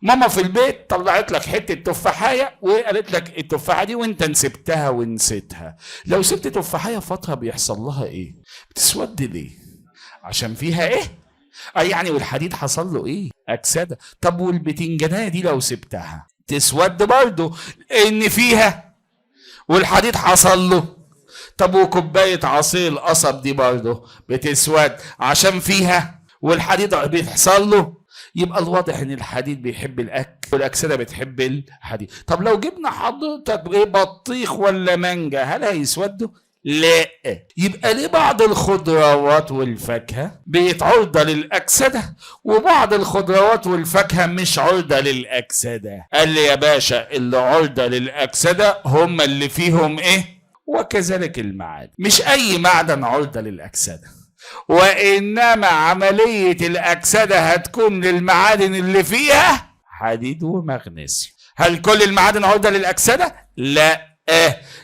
ماما في البيت طلعت لك حته تفاحيه وقالت لك التفاحه دي وانت نسبتها ونسيتها. لو سبت تفاحيه فتره بيحصل لها ايه؟ بتسود ليه؟ عشان فيها ايه؟ يعني والحديد حصل له ايه؟ اكسده. طب والبتنجانيه دي لو سبتها تسود برضه ان فيها والحديد حصل له. طب وكوبايه عصير القصب دي برضه بتسود عشان فيها والحديد بيحصل له. يبقى الواضح ان الحديد بيحب الاكل والاكسده بتحب الحديد. طب لو جبنا حضرتك ايه بطيخ ولا مانجا هل هيسودوا؟ لا. يبقى ليه بعض الخضروات والفاكهه بقت للاكسده وبعض الخضروات والفاكهه مش عرضه للاكسده؟ قال لي يا باشا اللي عرضه للاكسده هم اللي فيهم ايه؟ وكذلك المعادن. مش اي معدن عرضه للاكسده، وانما عمليه الاكسده هتكون للمعادن اللي فيها حديد ومغنيسيوم. هل كل المعادن عرضه للاكسده؟ لا.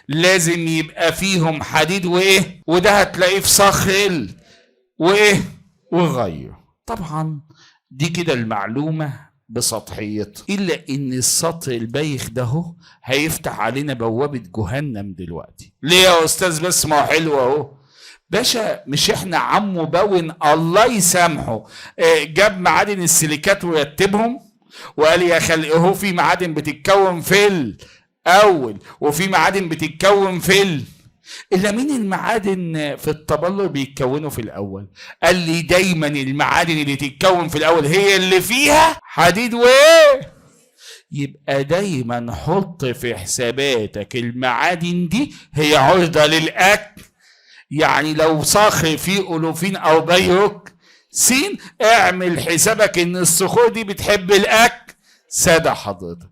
لازم يبقى فيهم حديد وايه، وده هتلاقيه في صخر وايه وغيره. طبعا دي كده المعلومه بسطحيتها، الا ان السطر البايخ ده هو هيفتح علينا بوابه جهنم دلوقتي. ليه يا استاذ؟ بس ما هو حلو اهو باشا. مش احنا عمو باون الله يسامحه جاب معادن السيليكات ورتبهم وقال يا خلق هو في معادن بتتكون في الاول وفي معادن بتتكون في الا مين المعادن في التبلور بيتكونوا في الاول؟ قال لي دايما المعادن اللي تتكون في الاول هي اللي فيها حديد وايه. يبقى دايما حط في حساباتك المعادن دي هي عرضة للاكل. يعني لو صخر فيه أولوفين أو بيروك سين اعمل حسابك إن الصخور دي بتحب الأكل سادة حضرتك.